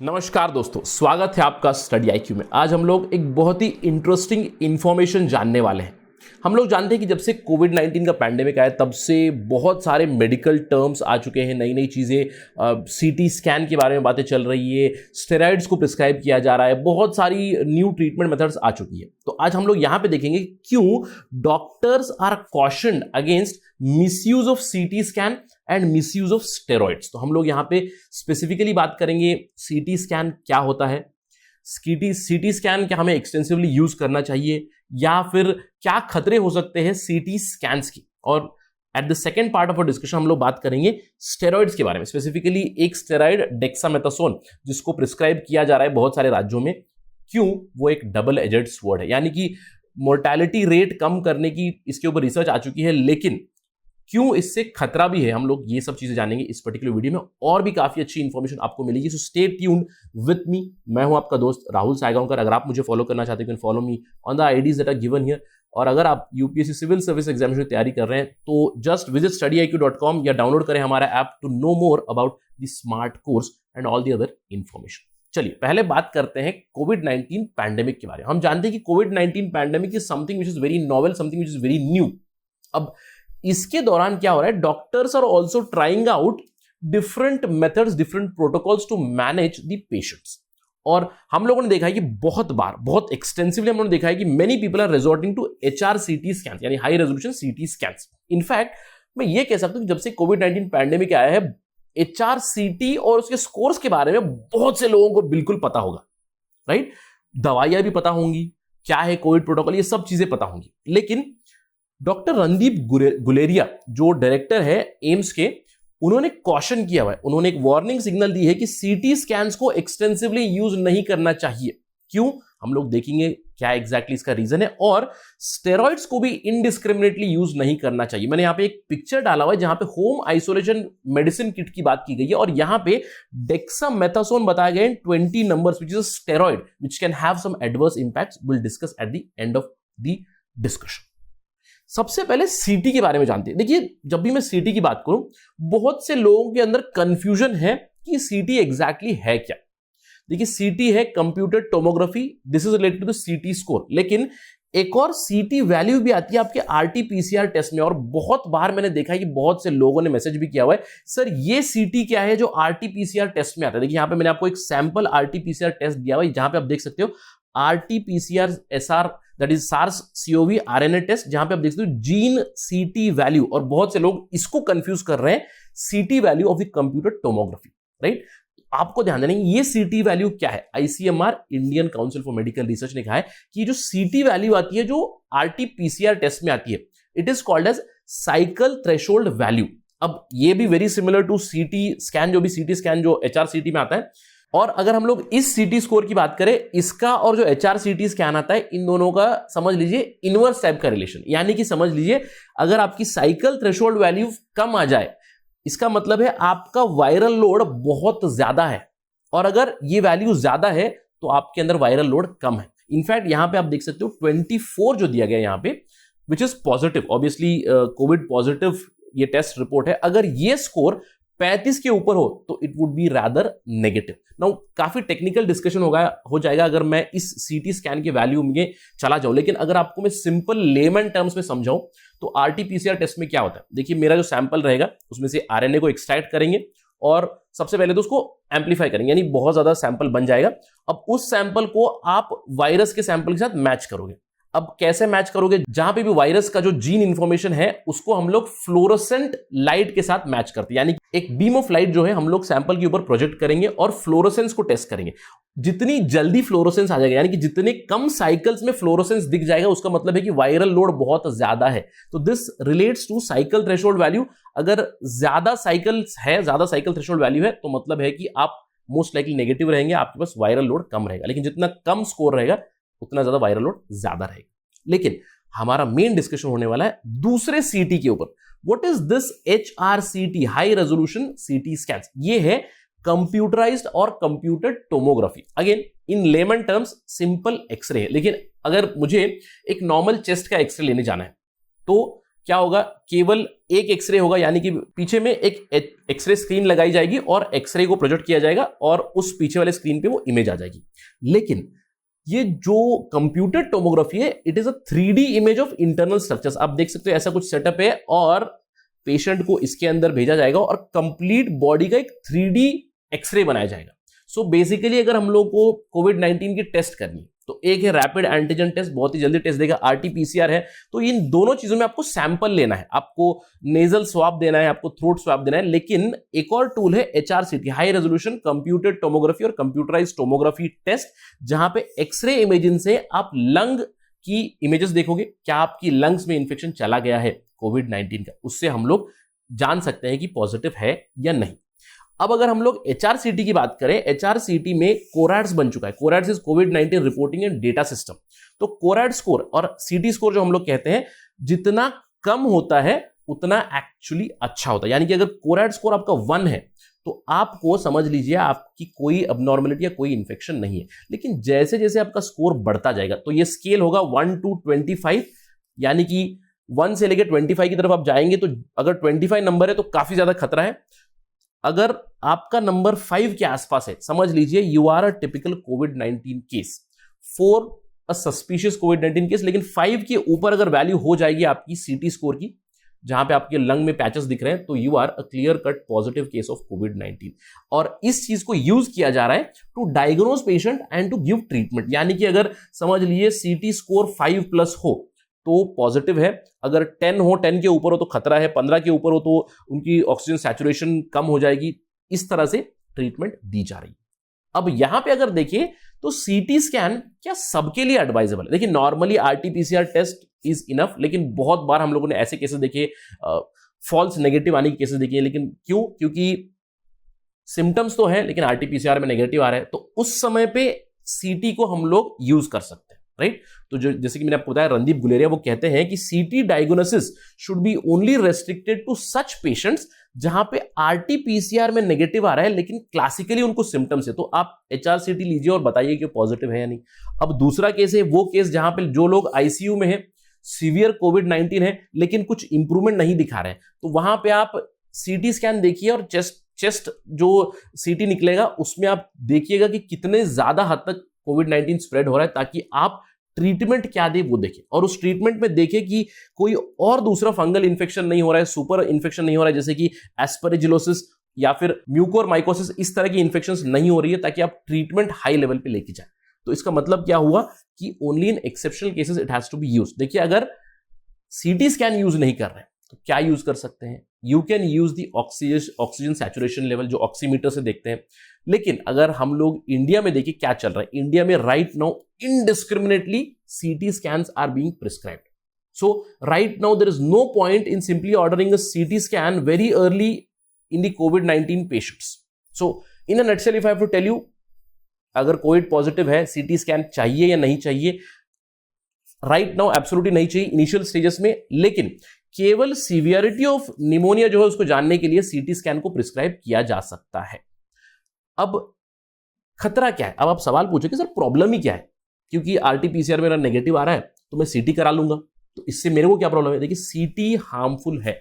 नमस्कार दोस्तों, स्वागत है आपका स्टडी आईक्यू में। आज हम लोग एक बहुत ही इंटरेस्टिंग इंफॉर्मेशन जानने वाले हैं। हम लोग जानते हैं कि जब से कोविड-19 का पैंडेमिक आया तब से बहुत सारे मेडिकल टर्म्स आ चुके हैं, नई नई चीज़ें, सीटी स्कैन के बारे में बातें चल रही है, स्टेरॉइड्स को प्रिस्क्राइब किया जा रहा है, बहुत सारी न्यू ट्रीटमेंट मेथड्स आ चुकी है। तो आज हम लोग यहाँ पे देखेंगे क्यों doctors are cautioned against misuse of CT scan and misuse of steroids. तो हम लोग यहाँ पे स्पेसिफिकली बात करेंगे सीटी स्कैन क्या होता है, सीटी स्कैन क्या हमें एक्सटेंसिवली यूज करना चाहिए या फिर क्या खतरे हो सकते हैं सीटी स्कैन्स की, और at the second part of our discussion हम लोग बात करेंगे स्टेरॉइड्स के बारे में, स्पेसिफिकली एक स्टेरॉइड डेक्सामेथासोन जिसको प्रिस्क्राइब किया जा रहा है बहुत सारे राज्यों में, क्यों वो एक डबल एजेड स्वॉर्ड है, यानी कि मोर्टेलिटी रेट कम करने की इसके ऊपर रिसर्च आ चुकी है, लेकिन क्यों इससे खतरा भी है। हम लोग ये सब चीजें जानेंगे इस पर्टिकुलर वीडियो में, और भी काफी अच्छी इंफॉर्मेशन आपको मिलेगी। So stay tuned with me. मैं हूं आपका दोस्त राहुल सायगांवकर। अगर आप मुझे फॉलो करना चाहते हैं, follow me on the IDs that are given here. और अगर आप यूपीएससी सिविल सर्विस एग्जामिनेशन की तैयारी कर रहे हैं तो जस्ट विजिट studyIQ.com या डाउनलोड करें हमारा app to know more about the smart course and all the other information. चलिए पहले बात करते हैं कोविड-19 पैंडेमिक के बारे में। हम जानते हैं कि कोविड-19 pandemic is something which is very novel, something which is very new. अब इसके दौरान क्या हो रहा है, doctors are also trying out different methods, different protocols to manage the patients. और हम लोगों ने देखा है कि बहुत बार, बहुत एक्सटेंसिवली हम लोगों ने देखा है कि many people are resorting to HRCT scan, यानी high resolution CT scans. In fact मैं ये कह सकता हूं कि जब से कोविड-19 पैंडेमिक आया है, HRCT और उसके स्कोर्स के बारे में बहुत से लोगों को बिल्कुल पता होगा, राइट। दवाइयां भी पता होंगी, क्या है कोविड प्रोटोकॉल, ये सब चीजें पता होंगी। लेकिन डॉक्टर रणदीप गुलेरिया जो डायरेक्टर है एम्स के, उन्होंने कॉशन किया हुआ है, उन्होंने एक वार्निंग सिग्नल दी है कि सीटी स्कैन्स को एक्सटेंसिवली यूज नहीं करना चाहिए। क्यों, हम लोग देखेंगे क्या एग्जैक्टली इसका रीजन है। और स्टेरॉइड्स को भी इनडिस्क्रिमिनेटली यूज नहीं करना चाहिए। मैंने यहां पे एक पिक्चर डाला हुआ है जहां पे होम आइसोलेशन मेडिसिन किट की बात की गई है, और यहां पे डेक्सामेथासोन बताए गए 20 numbers which is a steroid which can have some adverse impacts. Will discuss at the end of the discussion. सबसे पहले सीटी के बारे में जानते हैं। देखिए, जब भी मैं सीटी की बात करूं, बहुत से लोगों के अंदर कंफ्यूजन है कि सीटी एग्जैक्टली है क्या। देखिए, सीटी है computer tomography, this is related to CT score. लेकिन एक और सीटी वैल्यू भी आती है आपके RT-PCR टेस्ट में, और बहुत बार मैंने देखा है कि बहुत से लोगों ने मैसेज भी किया हुआ है, सर ये सीटी क्या है जो RT-PCR टेस्ट में आता है। देखिए यहां पे मैंने आपको एक सैंपल RT-PCR टेस्ट दिया हुआ है, जहां पे आप देख सकते हो RT-PCR SR that is SARS-CoV RNA test, जहां पे आप देख सकते हो जीन सीटी वैल्यू, और बहुत से लोग इसको कंफ्यूज कर रहे हैं सीटी value of the computer tomography, right. आपको ध्यान देना, ये सीटी वैल्यू क्या है। ICMR, Indian council for medical research, ने कहा है कि जो सीटी वैल्यू आती है जो RT-PCR टेस्ट में आती है, it is called as cycle threshold value. अब ये भी very similar to CT scan, जो भी सीटी स्कैन जो HRCT में आता है। और अगर हम लोग इस सीटी स्कोर की बात करें, इसका और जो HRCT स्कैन आता है, इन दोनों का समझ लीजिए इनवर्स टाइप का रिलेशन, यानी कि समझ लीजिए अगर आपकी साइकिल थ्रेशोल्ड वैल्यू कम आ जाए, इसका मतलब है आपका वायरल लोड बहुत ज्यादा है, और अगर ये वैल्यू ज्यादा है तो आपके अंदर वायरल लोड कम है। इनफैक्ट यहां पे आप देख सकते हो 24 जो दिया गया यहां पे, which is positive, obviously Covid positive ये टेस्ट रिपोर्ट है। अगर ये स्कोर 35 के ऊपर हो तो it would be rather negative. Now काफी टेक्निकल डिस्कशन हो जाएगा अगर मैं इस सीटी स्कैन के वैल्यू में चला जाऊं, लेकिन अगर आपको मैं सिंपल लेमन टर्म्स में समझाऊं तो RT-PCR टेस्ट में क्या होता है। देखिए, मेरा जो सैंपल रहेगा उसमें से RNA को एक्सट्रैक्ट करेंगे और सबसे पहले तो उसको एम्पलीफाई करेंगे, यानी बहुत ज्यादा सैंपल बन जाएगा। अब उस सैंपल को आप वायरस के सैंपल के साथ मैच करोगे। अब कैसे मैच करोगे, जहां पे भी वायरस का जो जीन इंफॉर्मेशन है उसको हम लोग फ्लोरोसेंट लाइट के साथ मैच करते हैं, यानी एक बीम ऑफ लाइट जो है हम लोग सैंपल के ऊपर प्रोजेक्ट करेंगे और फ्लोरोसेंस को टेस्ट करेंगे। जितनी जल्दी फ्लोरोसेंस आ जाएगा, यानी कि जितने कम साइकिल्स में फ्लोरोसेंस दिख जाएगा, उसका मतलब है कि वायरल लोड बहुत ज्यादा है। तो this relates to cycle threshold value. अगर ज्यादा साइकिल्स है, ज्यादा साइकिल थ्रेशोल्ड वैल्यू है, तो मतलब है कि आप मोस्ट लाइकली नेगेटिव रहेंगे, आपके पास वायरल लोड कम रहेगा। लेकिन जितना कम स्कोर रहेगा उतना ज्यादा वायरल लोड ज्यादा रहेगा। लेकिन हमारा मेन डिस्कशन होने वाला है दूसरे सीटी के ऊपर। What is this HRCT, high resolution CT scan? ये है कंप्यूटराइज्ड और computer tomography. Again in layman terms simple X-ray है, लेकिन अगर मुझे एक नॉर्मल चेस्ट का एक्सरे लेने जाना है तो क्या होगा, केवल एक एक्सरे होगा, यानी कि पीछे में एक एक्सरे स्क्रीन लगाई जाएगी और एक्सरे को प्रोजेक्ट किया जाएगा और उस पीछे वाले स्क्रीन पे वो इमेज आ जाएगी। लेकिन ये जो कंप्यूटर टोमोग्राफी है, it is a 3D image of internal structures. आप देख सकते हो ऐसा कुछ सेटअप है और पेशेंट को इसके अंदर भेजा जाएगा और कंप्लीट बॉडी का एक 3D एक्सरे बनाया जाएगा। सो बेसिकली अगर हम लोग को कोविड-19 की टेस्ट करनी है तो एक है रैपिड एंटीजन टेस्ट, बहुत ही जल्दी टेस्ट देगा, RT-PCR है। तो इन दोनों चीजों में आपको सैंपल लेना है, आपको नेजल स्वाब देना है, आपको थ्रोट स्वाब देना है। लेकिन एक और टूल है HRCT, high resolution computer tomography और कंप्यूटराइज टोमोग्राफी टेस्ट, जहां पे एक्सरे इमेजिंग से आप लंग की इमेजेस देखोगे, क्या आपकी लंग्स में इंफेक्शन चला गया है कोविड-19 का, उससे हम लोग जान सकते हैं कि पॉजिटिव है या नहीं। अब अगर हम लोग HRCT की बात करें, HRCT में कोरैड्स बन चुका है, कोरैड्स इज कोविड-19 रिपोर्टिंग एंड डेटा सिस्टम। तो कोरैड स्कोर और CT स्कोर जो हम लोग कहते हैं, जितना कम होता है उतना एक्चुअली अच्छा होता है। यानी कि अगर कोरैड स्कोर आपका 1 है तो आपको समझ लीजिए आपकी कोई अबनॉर्मलिटी या कोई इंफेक्शन नहीं है। लेकिन जैसे जैसे आपका स्कोर बढ़ता जाएगा तो ये स्केल होगा 1 to 25, यानी कि 1 से लेकर 25 की तरफ आप जाएंगे तो अगर 25 नंबर है तो काफी ज्यादा खतरा है। अगर आपका नंबर 5 के आसपास है, समझ लीजिए यू आर अ टिपिकल कोविड-19 केस, 4 अ सस्पिशियस कोविड-19 केस। लेकिन 5 के ऊपर अगर वैल्यू हो जाएगी आपकी CT स्कोर की, जहां पे आपके लंग में पैचेस दिख रहे हैं, तो you are a clear cut positive case of कोविड-19। और इस चीज को यूज किया जा रहा है to diagnose patient and to give treatment. यानी कि अगर समझ लीजिए CT स्कोर 5+ हो तो पॉजिटिव है, अगर 10 हो, 10 के ऊपर हो तो खतरा है, 15 के ऊपर हो तो उनकी ऑक्सीजन सैचुरेशन कम हो जाएगी। इस तरह से ट्रीटमेंट दी जा रही है। अब यहां पे अगर देखिए तो CT स्कैन क्या सबके लिए एडवाइजेबल है? देखिए normally RT-PCR test is enough, लेकिन बहुत बार हम लोगों ने ऐसे केसेस देखे, फॉल्स नेगेटिव आने के केसेस देखे। लेकिन क्यों? क्योंकि सिम्टम्स तो है लेकिन RT-PCR में नेगेटिव आ रहा है, तो उस समय पे CT को हम लोग यूज कर सकते हैं, राइट? तो जो जैसे कि मैंने आपको बताया, रणदीप गुलेरिया वो कहते हैं कि CT diagnosis should be only restricted to such patients जहां पे RT-PCR में नेगेटिव आ रहा है लेकिन क्लासिकली उनको सिम्टम्स है। तो आप HRCT लीजिए और बताइए कि पॉजिटिव है या नहीं। अब दूसरा केस है वो केस जहां पे जो लोग ICU में है, सीवियर कोविड-19 है लेकिन कुछ इंप्रूवमेंट नहीं दिखा रहे हैं, तो वहां पे आप CT स्कैन देखिए और चेस्ट जो CT निकलेगा उसमें आप देखिएगा कि कितने ज्यादा हद तक कोविड-19 स्प्रेड हो रहा है, ताकि आप ट्रीटमेंट क्या दे वो देखें। और उस ट्रीटमेंट में देखें कि कोई और दूसरा फंगल इंफेक्शन नहीं हो रहा है, सुपर इंफेक्शन नहीं हो रहा है, जैसे कि एस्परजिलोसिस या फिर म्यूकोरमाइकोसिस, इस तरह की इंफेक्शंस नहीं हो रही है, ताकि आप ट्रीटमेंट हाई लेवल पे लेके जाए। तो इसका मतलब क्या हुआ कि only in exceptional cases it has to be use. देखिए अगर CT स्कैन यूज नहीं कर रहे हैं तो क्या यूज कर सकते हैं? You can use the oxygen saturation level, जो ऑक्सीमीटर से देखते हैं। लेकिन अगर हम लोग इंडिया में देखिए क्या चल रहा है, इंडिया में right now indiscriminately CT scans are being prescribed. So right now there is no point in simply ordering a CT scan very early in the COVID-19 patients. So in a nutshell, if I have to tell you, अगर Covid positive है CT scan चाहिए या नहीं चाहिए? Right now absolutely नहीं चाहिए initial stages में, लेकिन केवल सीवियरिटी ऑफ निमोनिया जो है उसको जानने के लिए CT स्कैन को प्रिस्क्राइब किया जा सकता है। अब खतरा क्या है? अब आप सवाल पूछो कि सर प्रॉब्लम ही क्या है? क्योंकि RT-PCR मेरा नेगेटिव आ रहा है तो मैं CT करा लूंगा, तो इससे मेरे को क्या प्रॉब्लम है? देखिए CT हार्मफुल है।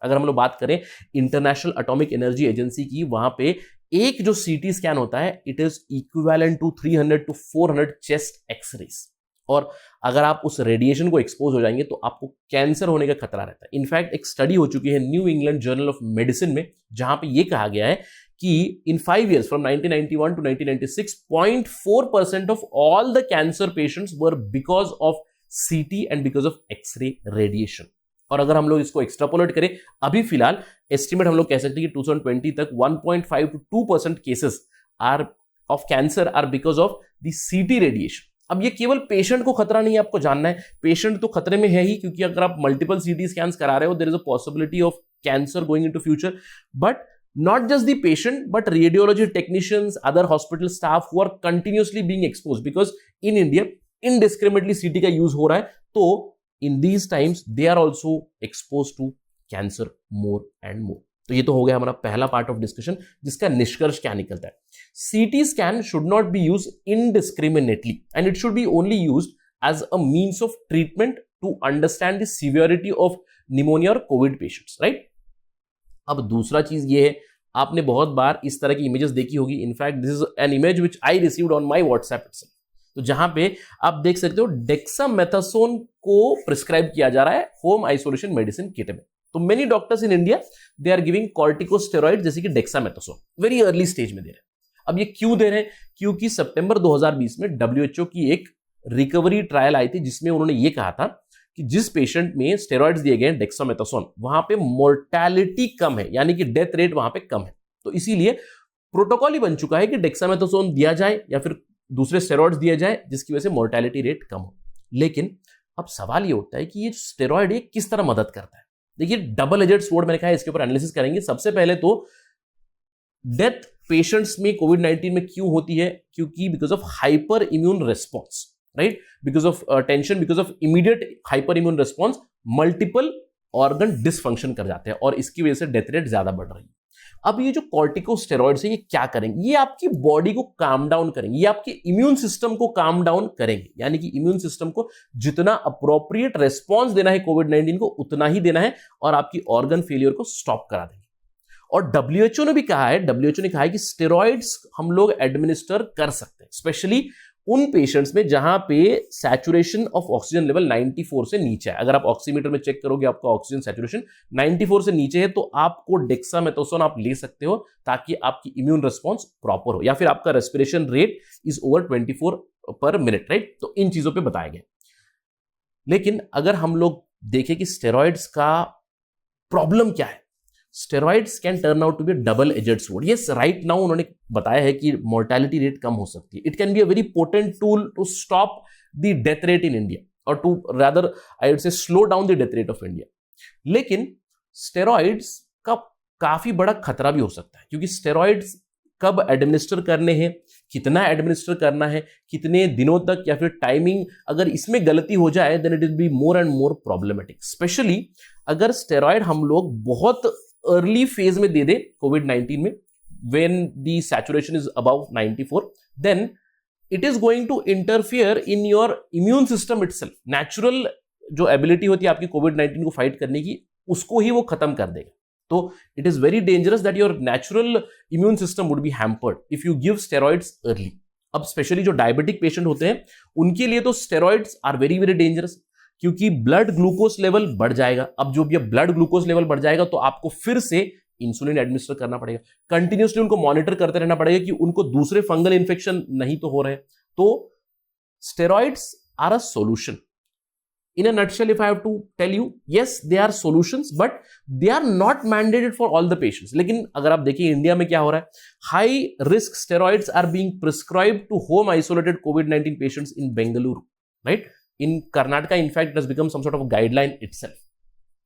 अगर हम लोग बात करें इंटरनेशनल एटॉमिक एनर्जी एजेंसी की, वहां पे एक जो CT स्कैन होता है it is equivalent to 300 to 400 chest X-rays. और अगर आप उस रेडिएशन को एक्सपोज हो जाएंगे तो आपको कैंसर होने का खतरा रहता है। इनफैक्ट एक स्टडी हो चुकी है New England Journal of Medicine में, जहां पे ये कहा गया है कि in 5 years from 1991 to 1996, 0.4% of all the cancer patients were because of CT and because of X-ray radiation. और अगर हम लोग इसको एक्सट्रापोलेट करें, अभी फिलहाल एस्टिमेट हम लोग कह सकते हैं कि 2020 तक 1.5 to 2% cases are of cancer are because of the CT radiation. अब ये केवल पेशेंट को खतरा नहीं है, आपको जानना है पेशेंट तो खतरे में है ही, क्योंकि अगर आप मल्टीपल CT स्कैन्स करा रहे हो there is a possibility of cancer going into future. But not just the patient but radiology technicians, other hospital staff who are continuously being exposed, because in India indiscriminately CT का use हो रहा है, तो in these times they are also exposed to cancer more and more। तो ये तो हो गया हमारा पहला पार्ट ऑफ डिस्कशन, जिसका निष्कर्ष क्या निकलता है। CT scan should not be used indiscriminately and it should be only used as a means of treatment to understand the severity of pneumonia और कोविड पेशेंट्स, राइट। अब दूसरा चीज ये है, आपने बहुत बार इस तरह की इमेजेस देखी होगी, in fact this is an image which I received on my WhatsApp itself. तो जहां पे आप देख सकते हो डेक्सामेथासोन को प्रिस्क्राइब किया जा रहा है होम आइसोलेशन मेडिसिन किट में। तो many doctors in India they are giving corticosteroid जैसे कि डेक्सामेथासोन वेरी अर्ली स्टेज में दे रहे हैं। अब ये क्यों दे रहे हैं? क्योंकि सितंबर 2020 में WHO की एक रिकवरी ट्रायल आई थी जिसमें उन्होंने ये कहा था कि जिस पेशेंट में स्टेरॉइड्स दिए गए हैं डेक्सामेथासोन, वहां पे मोर्टेलिटी कम है, यानी कि डेथ रेट वहां पे कम है। तो इसीलिए प्रोटोकॉल ही बन चुका है कि डेक्सामेथासोन दिया जाए या फिर दूसरे स्टेरॉइड्स दिए जाए जिसकी वजह से मोर्टेलिटी रेट कम हो। लेकिन अब सवाल ये उठता है कि ये स्टेरॉइड ये किस तरह मदद करता है। देखिए, डबल एजेड स्वॉर्ड मैंने कहा है, इसके ऊपर एनालिसिस करेंगे। सबसे पहले तो डेथ पेशेंट्स में कोविड-19 में क्यों होती है? क्योंकि because of hyper immune response, right, because of tension, because of immediate hyper immune response, multiple organ dysfunction कर जाते हैं और इसकी वजह से डेथ रेट ज्यादा बढ़ रही है। अब ये जो कॉर्टिकोस्टेरॉइड्स है ये क्या करेंगे? ये आपकी बॉडी को काम डाउन करेंगे, ये आपके इम्यून सिस्टम को काम डाउन करेंगे, यानी कि इम्यून सिस्टम को जितना अप्रोप्रिएट रेस्पॉन्स देना है कोविड-19 को उतना ही देना है और आपकी ऑर्गन फेलियर को स्टॉप करा देंगे। और WHO ने भी कहा है, WHO ने कहा है कि स्टेरॉइड्स हम लोग एडमिनिस्टर कर सकते हैं, स्पेशली उन पेशेंट्स में जहां पे सैचुरेशन ऑफ ऑक्सीजन लेवल 94 से नीचे है। अगर आप ऑक्सीमीटर में चेक करोगे आपका ऑक्सीजन सैचुरेशन 94 से नीचे है तो आपको डेक्सामेथासोन आप ले सकते हो ताकि आपकी इम्यून रिस्पॉन्स प्रॉपर हो, या फिर आपका रेस्पिरेशन रेट इज ओवर 24 पर मिनट, राइट। तो इन चीजों पे बताया गया। लेकिन अगर हम लोग देखें कि स्टेरॉइड्स का प्रॉब्लम क्या है, steroids can turn out to be double edged sword. Yes, right now उन्होंने बताया है कि मोर्टेलिटी रेट कम हो सकती है। It can be a very potent tool to stop the death rate in India और to rather I would say slow down the death rate of India. लेकिन steroids का काफी बड़ा खतरा भी हो सकता है, क्योंकि स्टेरॉइड्स कब एडमिनिस्टर करने हैं, कितना एडमिनिस्टर करना है, कितने दिनों तक, या फिर टाइमिंग, अगर इसमें गलती हो जाए then it will be more and more problematic. Specially अगर स्टेरॉइड हम लोग बहुत अर्ली फेज में दे दे कोविड-19 में, when the saturation is above 94, then it is going to interfere in your immune system itself. Natural जो ability होती है आपकी कोविड-19 को फाइट करने की, उसको ही वो खत्म कर देगा। तो it is very dangerous that your natural immune system would be hampered if you give steroids early. अब स्पेशली जो डायबिटिक पेशेंट होते हैं उनके लिए तो steroids are very very dangerous, क्योंकि ब्लड ग्लूकोज लेवल बढ़ जाएगा। अब जो भी ब्लड ग्लूकोज लेवल बढ़ जाएगा तो आपको फिर से इंसुलिन एडमिनिस्टर करना पड़ेगा, कंटिन्यूसली उनको मॉनिटर करते रहना पड़ेगा कि उनको दूसरे फंगल इन्फेक्शन नहीं तो हो रहे। तो steroids are a solution. In a nutshell if I have to tell you, yes they are solutions but they are not mandated for all the patients. लेकिन अगर आप देखिए इंडिया में क्या हो रहा है, high risk steroids are being prescribed to home isolated कोविड-19 patients in Bengaluru, right. In Karnataka in fact it has become some sort of guideline itself.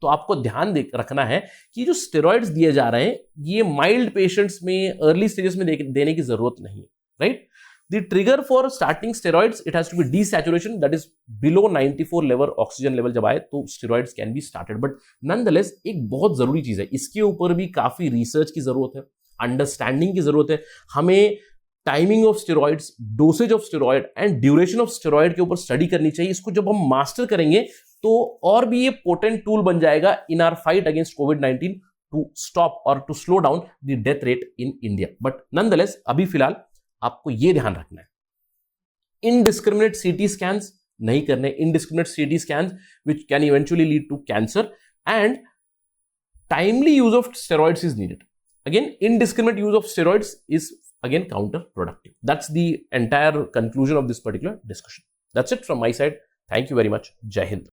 तो आपको ध्यान रखना है कि जो स्टेरॉइड्स दिए जा रहे हैं ये माइल्ड पेशेंट्स में अर्ली स्टेजेस में देने की जरूरत नहीं है, right. The trigger for starting steroids it has to be desaturation, that is below 94 level oxygen level जब आए तो steroids can be started. But nonetheless एक बहुत जरूरी चीज है, इसके ऊपर भी काफी रिसर्च की जरूरत है, अंडरस्टैंडिंग की जरूरत है। हमें timing of steroids, dosage of steroid and duration of steroid के ऊपर स्टडी करनी चाहिए। इसको जब हम मास्टर करेंगे तो और भी ये पोटेंट टूल बन जाएगा इन आवर फाइट अगेंस्ट कोविड-19 टू स्टॉप और to slow down the death rate in India. But nonetheless अभी फिलहाल आपको ये ध्यान रखना है, इनडिस्क्रिमिनेट सीटी स्कैन्स नहीं करने, indiscriminate CT scans which can eventually lead to cancer, and timely use of steroids is needed. Again indiscriminate use of steroids is again counterproductive. That's the entire conclusion of this particular discussion. That's it from my side. Thank you very much. Jai Hind.